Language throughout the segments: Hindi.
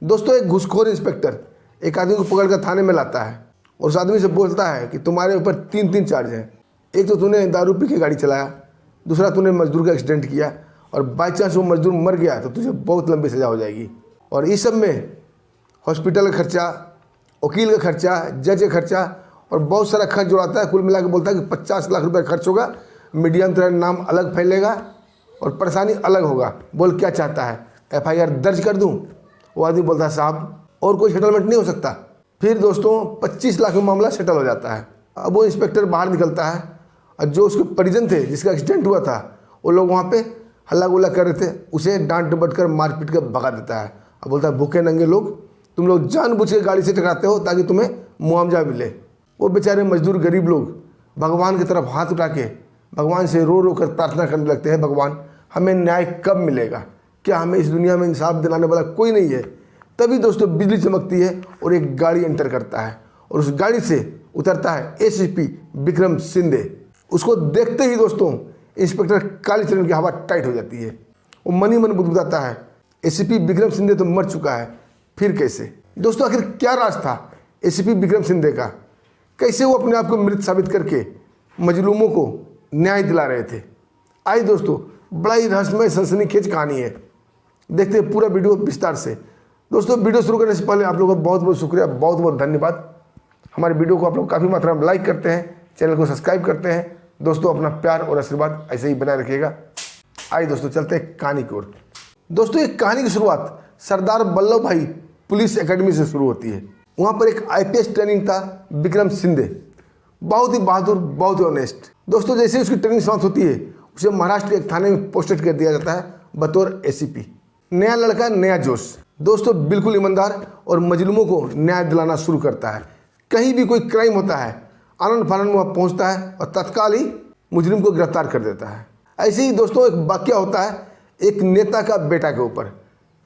दोस्तों एक घूसखोर इंस्पेक्टर एक आदमी को पकड़कर थाने में लाता है और उस आदमी से बोलता है कि तुम्हारे ऊपर तीन चार्ज हैं। एक तो तूने दारू पी के गाड़ी चलाया, दूसरा तूने मजदूर का एक्सीडेंट किया, और बाई चांस वो मजदूर मर गया तो तुझे बहुत लंबी सज़ा हो जाएगी। और इस सब में हॉस्पिटल का खर्चा, वकील का खर्चा, जज का खर्चा और बहुत सारा खर्च जुड़ाता है। कुल मिला के बोलता है कि 50 लाख रुपये खर्च होगा, मीडिया में तेरा नाम अलग फैलेगा और परेशानी अलग होगा। बोल क्या चाहता है, FIR दर्ज कर दूं? वो आदमी बोलता है साहब और कोई सेटलमेंट नहीं हो सकता। फिर दोस्तों 25 लाख में मामला सेटल हो जाता है। अब वो इंस्पेक्टर बाहर निकलता है और जो उसके परिजन थे जिसका एक्सीडेंट हुआ था वो लोग वहाँ पे हल्ला गुल्ला कर रहे थे, उसे डांट डपट कर मार पीट कर भगा देता है। अब बोलता है भूखे नंगे लोग, तुम लोग जानबूझ के गाड़ी से टकराते हो ताकि तुम्हें मुआवजा मिले। वो बेचारे मजदूर गरीब लोग भगवान की तरफ हाथ उठा के भगवान से रो रो कर प्रार्थना करने लगते हैं, भगवान हमें न्याय कब मिलेगा, क्या हमें इस दुनिया में इंसाफ दिलाने वाला कोई नहीं है। तभी दोस्तों बिजली चमकती है और एक गाड़ी एंटर करता है और उस गाड़ी से उतरता है ACP विक्रम शिंदे। उसको देखते ही दोस्तों इंस्पेक्टर कालीचरण की हवा टाइट हो जाती है। वो मन ही मन बुदबुदाता है, ACP विक्रम शिंदे तो मर चुका है, फिर कैसे? दोस्तों आखिर क्या राज था ACP विक्रम शिंदे का? कैसे वो अपने आप को मृत साबित करके मजलूमों को न्याय दिला रहे थे? आइए दोस्तों, बड़ा ही रहस्यमय सनसनीखेज कहानी है, देखते हैं पूरा वीडियो विस्तार से। दोस्तों वीडियो शुरू करने से पहले आप लोगों का बहुत बहुत शुक्रिया, बहुत बहुत धन्यवाद। हमारे वीडियो को आप लोग काफ़ी मात्रा में लाइक करते हैं, चैनल को सब्सक्राइब करते हैं। दोस्तों अपना प्यार और आशीर्वाद ऐसे ही बनाए रखिएगा। आइए दोस्तों चलते हैं कहानी की ओर। दोस्तों एक कहानी की शुरुआत सरदार वल्लभ भाई पुलिस एकेडमी से शुरू होती है। वहाँ पर एक IPS ट्रेनिंग था विक्रम शिंदे, बहुत ही बहादुर, बहुत ही ऑनेस्ट। दोस्तों जैसे ही उसकी ट्रेनिंग समाप्त होती है उसे महाराष्ट्र के एक थाने में पोस्टेड कर दिया जाता है बतौर ACP। नया लड़का नया जोश। दोस्तों बिल्कुल ईमानदार और मजलूमों को न्याय दिलाना शुरू करता है। कहीं भी कोई क्राइम होता है आनंद फानंद में वह पहुँचता है और तत्काल ही मुजरिम को गिरफ्तार कर देता है। ऐसे ही दोस्तों एक वाकया होता है, एक नेता का बेटा के ऊपर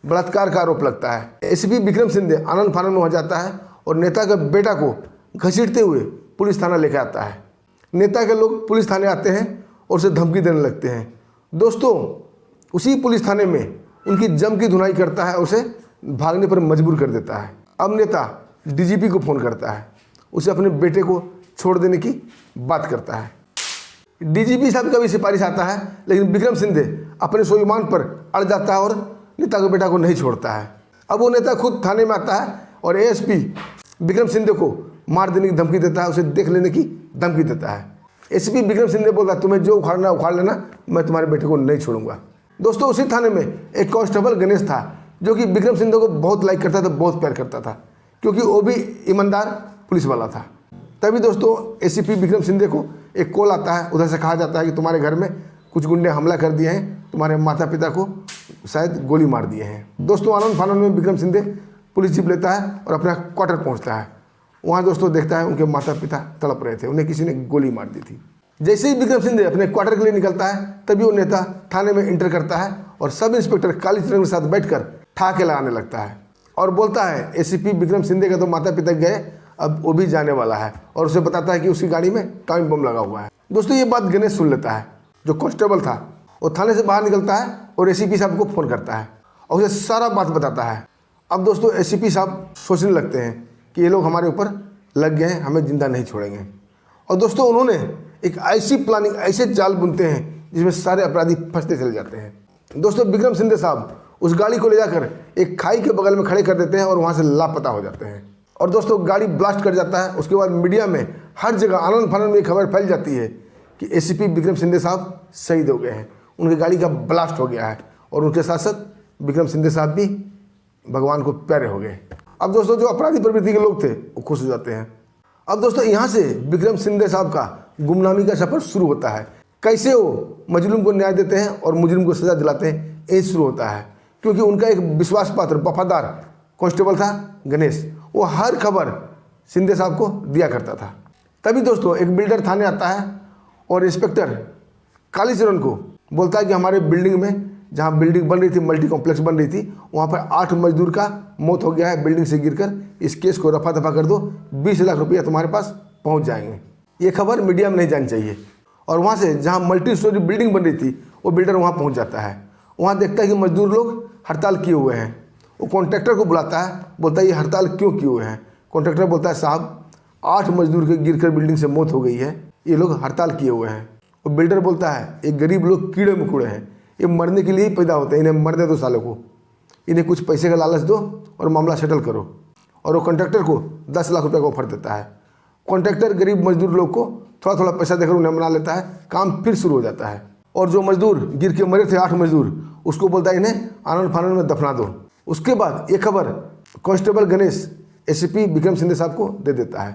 बलात्कार का आरोप लगता है। ACP विक्रम शिंदे आनंद फानंद में हो जाता है और नेता के बेटा को घसीटते हुए पुलिस थाना लेकर आता है। नेता के लोग पुलिस थाने आते हैं और उसे धमकी देने लगते हैं। दोस्तों उसी पुलिस थाने में उनकी जम की धुनाई करता है, उसे भागने पर मजबूर कर देता है। अब नेता DGP को फ़ोन करता है, उसे अपने बेटे को छोड़ देने की बात करता है। DGP साहब का भी सिफारिश आता है, लेकिन विक्रम शिंदे अपने स्वाभिमान पर अड़ जाता है और नेता के बेटा को नहीं छोड़ता है। अब वो नेता खुद थाने में आता है और ASP विक्रम शिंदे को मार देने की धमकी देता है, उसे देख लेने की धमकी देता है। ACP विक्रम शिंदे बोलता है तुम्हें जो उखाड़ना उखाड़ लेना, मैं तुम्हारे बेटे को नहीं छोड़ूंगा। दोस्तों उसी थाने में एक कांस्टेबल गणेश था जो कि विक्रम शिंदे को बहुत लाइक करता था, बहुत प्यार करता था, क्योंकि वो भी ईमानदार पुलिस वाला था। तभी दोस्तों ACP विक्रम शिंदे को एक कॉल आता है, उधर से कहा जाता है कि तुम्हारे घर में कुछ गुंडे हमला कर दिए हैं, तुम्हारे माता पिता को शायद गोली मार दिए हैं। दोस्तों आनंद फानंद में विक्रम शिंदे पुलिस जीप लेता है और अपना क्वार्टर पहुंचता है। वहाँ दोस्तों देखता है उनके माता पिता तड़प रहे थे, उन्हें किसी ने गोली मार दी थी। जैसे ही विक्रम शिंदे अपने क्वार्टर के लिए निकलता है तभी वो नेता थाने में इंटर करता है और सब इंस्पेक्टर कालीचरण के साथ बैठकर ठाके लगाने लगता है और बोलता है ACP विक्रम शिंदे का तो माता पिता गए, अब वो भी जाने वाला है, और उसे बताता है कि उसकी गाड़ी में टाइम बम लगा हुआ है। दोस्तों ये बात गणेश सुन लेता है, जो कांस्टेबल था। वो थाने से बाहर निकलता है और ACP साहब को फ़ोन करता है और उसे सारा बात बताता है। अब दोस्तों ACP साहब सोचने लगते हैं कि ये लोग हमारे ऊपर लग गए हैं, हमें जिंदा नहीं छोड़ेंगे। और दोस्तों उन्होंने एक ऐसी प्लानिंग, ऐसे जाल बुनते हैं जिसमें सारे अपराधी फंसते चले जाते हैं। दोस्तों विक्रम शिंदे साहब उस गाड़ी को ले जाकर एक खाई के बगल में खड़े कर देते हैं और वहाँ से लापता हो जाते हैं। और दोस्तों गाड़ी ब्लास्ट कर जाता है। उसके बाद मीडिया में हर जगह आनंद फानंद में खबर फैल जाती है कि ACP विक्रम शिंदे साहब शहीद हो गए हैं, उनकी गाड़ी का ब्लास्ट हो गया है, और उनके साथ साथ विक्रम शिंदे साहब भी भगवान को प्यारे हो गए। अब दोस्तों जो अपराधी प्रवृत्ति के लोग थे वो खुश हो जाते हैं। अब दोस्तों यहाँ से विक्रम शिंदे साहब का गुमनामी का सफर शुरू होता है। कैसे वो मजलूम को न्याय देते हैं और मुजरिम को सजा दिलाते हैं, ये शुरू होता है। क्योंकि उनका एक विश्वास पात्र वफादार कांस्टेबल था गणेश, वो हर खबर शिंदे साहब को दिया करता था। तभी दोस्तों एक बिल्डर थाने आता है और इंस्पेक्टर कालीचरण को बोलता है कि हमारे बिल्डिंग में, जहाँ बिल्डिंग बन रही थी, मल्टी कॉम्प्लेक्स बन रही थी, वहाँ पर 8 मजदूर का मौत हो गया है बिल्डिंग से गिरकर। इस केस को रफा दफा कर दो, 20 लाख रुपया तुम्हारे पास पहुँच जाएंगे। ये खबर मीडिया में नहीं जानी चाहिए। और वहाँ से जहाँ मल्टी स्टोरी बिल्डिंग बन रही थी वो बिल्डर वहाँ पहुँच जाता है। वहाँ देखता है कि मजदूर लोग हड़ताल किए हुए हैं। वो कॉन्ट्रैक्टर को बुलाता है, बोलता है ये हड़ताल क्यों किए हुए हैं। कॉन्ट्रैक्टर बोलता है साहब 8 मजदूर के गिरकर बिल्डिंग से मौत हो गई है, ये लोग हड़ताल किए हुए हैं। और बिल्डर बोलता है ये गरीब लोग कीड़े मकोड़े हैं, ये मरने के लिए ही पैदा होते हैं, इन्हें मरने दो सालों को, इन्हें कुछ पैसे का लालच दो और मामला सेटल करो। और वो कॉन्ट्रैक्टर को 10 लाख रुपये का ऑफर देता है। कॉन्ट्रैक्टर गरीब मजदूर लोग को थोड़ा थोड़ा पैसा देकर उन्हें मना लेता है, काम फिर शुरू हो जाता है। और जो मजदूर गिर के मरे थे 8 मजदूर, उसको बोलता है इन्हें आनंद फानंद में दफना दो। उसके बाद ये खबर कांस्टेबल गणेश एसीपी विक्रम सिंधे साहब को दे देता है।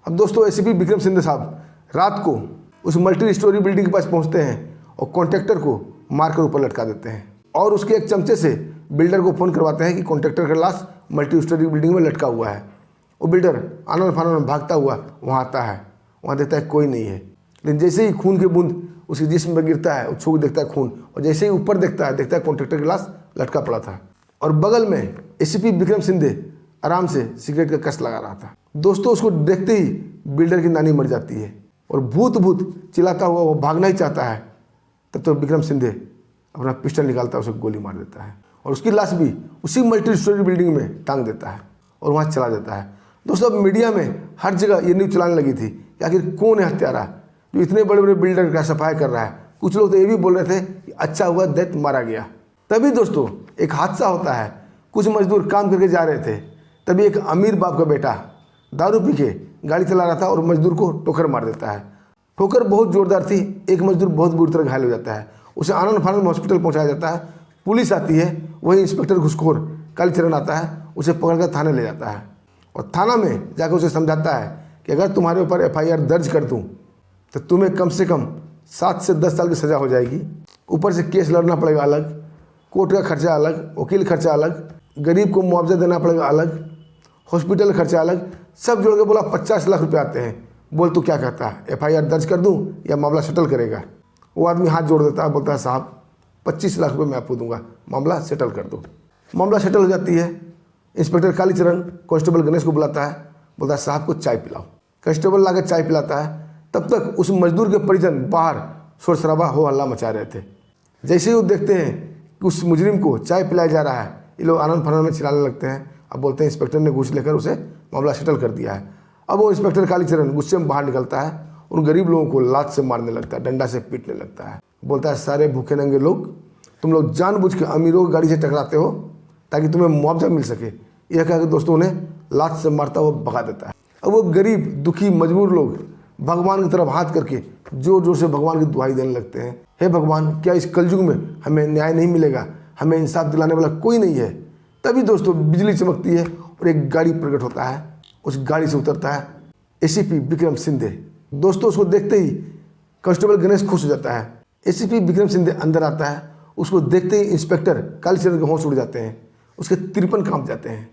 अब दोस्तों एसीपी विक्रम सिंधे साहब रात को उस मल्टी स्टोरी बिल्डिंग के पास पहुंचते हैं और कॉन्ट्रैक्टर को मारकर ऊपर लटका देते हैं। और उसके एक चमचे से बिल्डर को फ़ोन करवाते हैं कि कॉन्ट्रैक्टर का लाश मल्टी स्टोरी बिल्डिंग में लटका हुआ है। वो बिल्डर आनंद फानंद में भागता हुआ वहाँ आता है, वहाँ देखता है कोई नहीं है। लेकिन जैसे ही खून की बूंद उसके जिस्म पर गिरता है, वो छू देखता है खून, और जैसे ही ऊपर देखता है कॉन्ट्रैक्टर का लाश लटका पड़ा था। और बगल में एसीपी विक्रम सिंधे आराम से सिगरेट का कस लगा रहा था। दोस्तों उसको देखते ही बिल्डर की नानी मर जाती है और भूत भूत चिल्लाता हुआ वो भागना ही चाहता है। तब तो विक्रम सिंधे अपना पिस्टल निकालता है, उसे गोली मार देता है और उसकी लाश भी उसी मल्टी स्टोरी बिल्डिंग में टांग देता है और वहाँ चला जाता है। दोस्तों अब मीडिया में हर जगह ये न्यूज़ चलाने लगी थी कि आखिर कौन है हत्यारा जो इतने बड़े बड़े बिल्डर का सफाई कर रहा है। कुछ लोग तो ये भी बोल रहे थे कि अच्छा हुआ दैत मारा गया। तभी दोस्तों एक हादसा होता है। कुछ मजदूर काम करके जा रहे थे, तभी एक अमीर बाप का बेटा दारू पी के गाड़ी चला रहा था और मजदूर को ठोकर मार देता है। ठोकर बहुत जोरदार थी, एक मजदूर बहुत बुरी तरह घायल हो जाता है। उसे आनंद फानंद में हॉस्पिटल पहुंचाया जाता है। पुलिस आती है, वही इंस्पेक्टर घुसखोर कालीचरण आता है, उसे पकड़कर थाने ले जाता है और थाना में जाकर उसे समझाता है कि अगर तुम्हारे ऊपर एफआईआर दर्ज कर दूँ तो तुम्हें कम से कम 7 से 10 साल की सज़ा हो जाएगी। ऊपर से केस लड़ना पड़ेगा अलग, कोर्ट का खर्चा अलग, वकील खर्चा अलग, गरीब को मुआवजा देना पड़ेगा अलग, हॉस्पिटल खर्चा अलग, सब जोड़ के बोला 50 लाख रुपये आते हैं। बोल तू क्या कहता है, एफआईआर दर्ज कर दूं या मामला सेटल करेगा। वो आदमी हाथ जोड़ देता है, बोलता है साहब 25 लाख रुपये मैं आपको दूंगा, मामला सेटल कर दो। मामला सेटल हो जाती है। इंस्पेक्टर कालीचरण कांस्टेबल गणेश को बुलाता है, बोलता है साहब को चाय पिलाओ। कांस्टेबल लाकर चाय पिलाता है। तब तक उस मजदूर के परिजन बाहर शोर शराबा हो हल्ला मचा रहे थे। जैसे ही वो देखते हैं कि उस मुजरिम को चाय पिलाया जा रहा है, ये लोग आनंद फानंद में चिल्लाने लगते हैं। अब बोलते हैं इंस्पेक्टर ने घूस लेकर उसे मामला सेटल कर दिया है। अब वो इंस्पेक्टर कालीचरण गुस्से में बाहर निकलता है, उन गरीब लोगों को लात से मारने लगता है, डंडा से पीटने लगता है। बोलता है सारे भूखे नंगे लोग, तुम लोग जानबूझ के अमीरों की गाड़ी से टकराते हो ताकि तुम्हें मुआवजा मिल सके। यह कहकर दोस्तों उन्हें लात से मारता हुआ भगा देता है। अब वो गरीब दुखी मजबूर लोग भगवान की तरफ हाथ करके जोर जोर से भगवान की दुआई देने लगते हैं, हे भगवान क्या इस कलयुग में हमें न्याय नहीं मिलेगा, हमें इंसाफ दिलाने वाला कोई नहीं है। तभी दोस्तों बिजली चमकती है और एक गाड़ी प्रकट होता है। उस गाड़ी से उतरता है एसीपी विक्रम सिंधे। दोस्तों उसको देखते ही कांस्टेबल गणेश खुश हो जाता है। एसीपी विक्रम सिंधे अंदर आता है, उसको देखते ही इंस्पेक्टर कालीचरण के होश उड़ जाते हैं, उसके 53 कांप जाते हैं।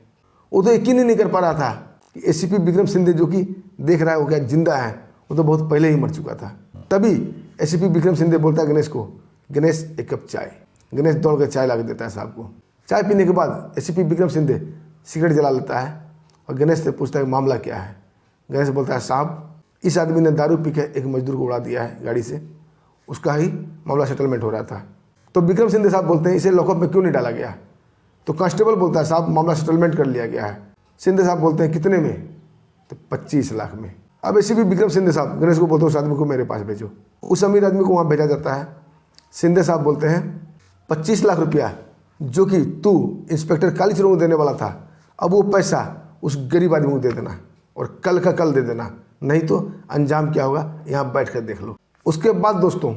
वो तो यकीन ही नहीं कर पा रहा था कि एसीपी विक्रम सिंधे जो कि देख रहा है वो क्या जिंदा है, वो तो बहुत पहले ही मर चुका था। तभी एसीपी विक्रम सिंधे बोलता है गणेश को, गणेश एक कप चाय। गणेश दौड़ कर चाय ला के देता है साहब को। चाय पीने के बाद एसीपी विक्रम सिंधे सिगरेट जला लेता है और गणेश से पूछता है मामला क्या है। गणेश बोलता है साहब इस आदमी ने दारू पी के एक मजदूर को उड़ा दिया है गाड़ी से, उसका ही मामला सेटलमेंट हो रहा था। तो विक्रम सिंधे साहब बोलते हैं इसे लॉकअप में क्यों नहीं डाला गया। तो कांस्टेबल बोलता है साहब मामला सेटलमेंट कर लिया गया है। सिंधे साहब बोलते हैं कितने में, तो 25 लाख में। अब ऐसे भी विक्रम सिंधे साहब गणेश को बोलते हैं उस आदमी को मेरे पास भेजो। उस अमीर आदमी को वहाँ भेजा जाता है। सिंधे साहब बोलते हैं 25 लाख रुपया जो कि तू इंस्पेक्टर कालीचरण को देने वाला था, अब वो पैसा उस गरीब आदमी को दे देना और कल का कल दे देना, नहीं तो अंजाम क्या होगा यहाँ बैठ कर देख लो। उसके बाद दोस्तों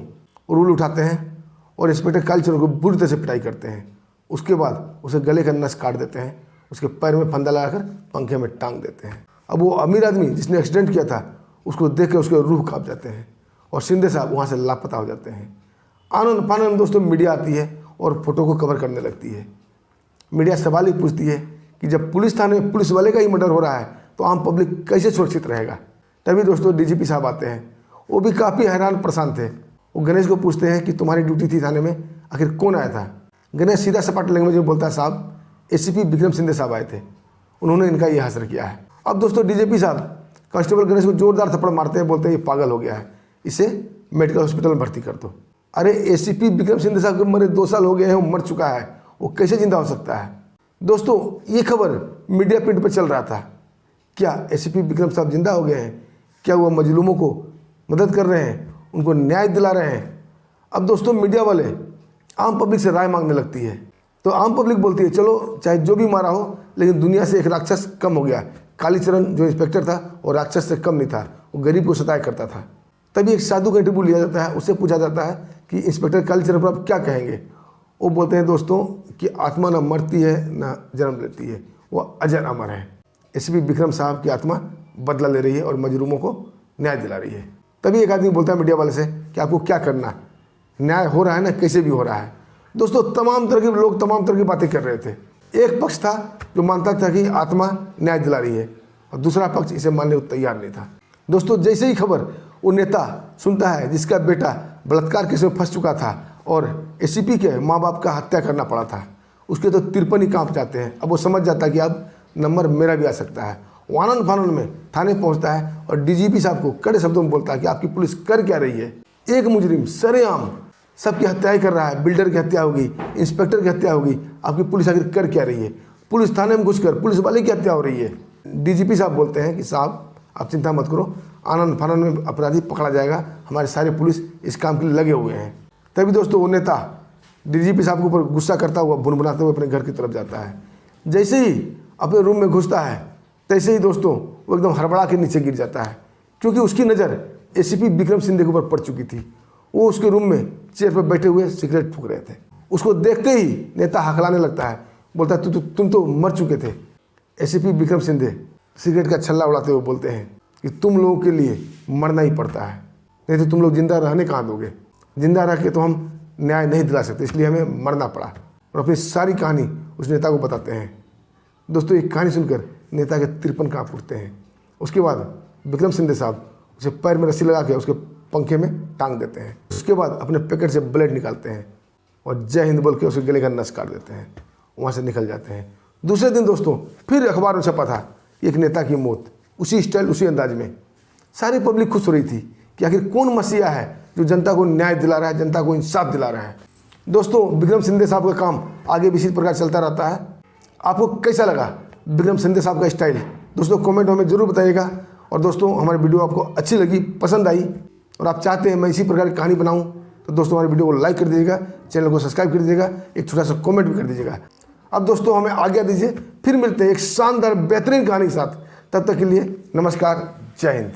रूल उठाते हैं और इंस्पेक्टर कालीचरण को बुरी तरह से पिटाई करते हैं। उसके बाद उसे गले का नस काट देते हैं, उसके पैर में फंदा लगाकर पंखे में टांग देते हैं। अब वो अमीर आदमी जिसने एक्सीडेंट किया था उसको देख कर उसके रूह काँप जाते हैं और सिंधे साहब वहाँ से लापता हो जाते हैं। आनंद फानंद दोस्तों मीडिया आती है और फोटो को कवर करने लगती है। मीडिया सवाल ही पूछती है कि जब पुलिस थाने में पुलिस वाले का ही मर्डर हो रहा है तो आम पब्लिक कैसे सुरक्षित रहेगा। तभी दोस्तों डीजीपी साहब आते हैं, वो भी काफ़ी हैरान परेशान थे। वो गणेश को पूछते हैं कि तुम्हारी ड्यूटी थी थाने में, आखिर कौन आया था। गणेश सीधा सपाट लैंग्वेज में बोलता है साहब एसीपी विक्रम सिंधे साहब आए थे, उन्होंने इनका ये हासिल किया है। अब दोस्तों डीजीपी साहब कांस्टेबल गणेश को जोरदार थप्पड़ मारते हैं, बोलते हैं ये पागल हो गया है, इसे मेडिकल हॉस्पिटल में भर्ती कर दो। अरे एसीपी विक्रम सिंधे साहब के मरे 2 साल हो गए हैं, वो मर चुका है, वो कैसे जिंदा हो सकता है। दोस्तों ये खबर मीडिया प्रिंट पर चल रहा था। क्या एसीपी विक्रम साहब जिंदा हो गए हैं? क्या वो मजलूमों को मदद कर रहे हैं, उनको न्याय दिला रहे हैं? अब दोस्तों मीडिया वाले आम पब्लिक से राय मांगने लगती है, तो आम पब्लिक बोलती है चलो चाहे जो भी मारा हो, लेकिन दुनिया से एक राक्षस कम हो गया। कालीचरण जो इंस्पेक्टर था वो राक्षस से कम नहीं था, वो गरीब को सताया करता था। तभी एक साधु का इंटरव्यू लिया जाता है, उससे पूछा जाता है कि इंस्पेक्टर कालीचरण पर आप क्या कहेंगे। वो बोलते हैं दोस्तों कि आत्मा ना मरती है ना जन्म लेती है, वो अजर अमर है। एसीपी विक्रम साहब की आत्मा बदला ले रही है और मजलूमों को न्याय दिला रही है। तभी एक आदमी बोलता है मीडिया वाले से कि आपको क्या करना, न्याय हो रहा है ना, कैसे भी हो रहा है। दोस्तों तमाम तरह के लोग तमाम तरह की बातें कर रहे थे। एक पक्ष था जो मानता था कि आत्मा न्याय दिला रही है, और दूसरा पक्ष इसे मानने को तैयार नहीं था। दोस्तों जैसे ही खबर वो नेता सुनता है जिसका बेटा बलात्कार केस में फंस चुका था और एसीपी के माँ बाप का हत्या करना पड़ा था, उसके तो तिरपन ही काँप जाते हैं। अब वो समझ जाता है कि अब नंबर मेरा भी आ सकता है। वो आनंद फानंद में थाने पहुंचता है और डीजीपी साहब को कड़े शब्दों में बोलता है कि आपकी पुलिस कर क्या रही है? एक मुजरिम सरेआम सबकी हत्याएं कर रहा है, बिल्डर की हत्या होगी, इंस्पेक्टर की हत्या होगी, आपकी पुलिस आखिर कर क्या रही है? पुलिस थाने में घुसकर पुलिस वाले की हत्या हो रही है। डीजीपी साहब बोलते हैं कि साहब आप चिंता मत करो, आनंद फानंद में अपराधी पकड़ा जाएगा, हमारे सारे पुलिस इस काम के लिए लगे हुए हैं। तभी दोस्तों वो नेता डीजीपी साहब के ऊपर गुस्सा करता हुआ भुनभुनाते हुए अपने घर की तरफ जाता है। जैसे ही अपने रूम में घुसता है तैसे ही दोस्तों वो एकदम हड़बड़ा के नीचे गिर जाता है, क्योंकि उसकी नज़र एसीपी विक्रम सिंधे के ऊपर पड़ चुकी थी। वो उसके रूम में चेयर पर बैठे हुए सिगरेट फूंक रहे थे। उसको देखते ही नेता हकलाने लगता है, बोलता है तुम तो मर चुके थे। एसीपी विक्रम सिंधे सिगरेट का छल्ला उड़ाते हुए बोलते हैं कि तुम लोगों के लिए मरना ही पड़ता है, नहीं तो तुम लोग जिंदा रहने कहाँ दोगे? जिंदा रह के तो हम न्याय नहीं दिला सकते, इसलिए हमें मरना पड़ा। और अपनी सारी कहानी उस नेता को बताते हैं। दोस्तों एक कहानी सुनकर नेता के तिरपन काँप उठते हैं। उसके बाद विक्रम सिंधे साहब उसे पैर में रस्सी लगा के उसके पंखे में टांग देते हैं। उसके बाद अपने पैकेट से ब्लेड निकालते हैं और जय हिंद बोल के उसके गले का नस काट देते हैं, वहाँ से निकल जाते हैं। दूसरे दिन दोस्तों फिर अखबार में छपा था एक नेता की मौत, उसी स्टाइल उसी अंदाज में। सारी पब्लिक खुश हो रही थी कि आखिर कौन मसीहा है जो जनता को न्याय दिला रहा है, जनता को इंसाफ दिला रहा है। दोस्तों विक्रम सिंधे साहब का काम आगे भी इसी प्रकार चलता रहता है। आपको कैसा लगा विक्रम सिंधे साहब का स्टाइल? दोस्तों कमेंट में ज़रूर बताइएगा। और दोस्तों हमारी वीडियो आपको अच्छी लगी, पसंद आई और आप चाहते हैं मैं इसी प्रकार की कहानी बनाऊं, तो दोस्तों हमारी वीडियो को लाइक कर दीजिएगा, चैनल को सब्सक्राइब कर दीजिएगा, एक छोटा सा कमेंट भी कर दीजिएगा। अब दोस्तों हमें आज्ञा दीजिए, फिर मिलते हैं एक शानदार बेहतरीन कहानी के साथ। तब तक के लिए नमस्कार, जय हिंद।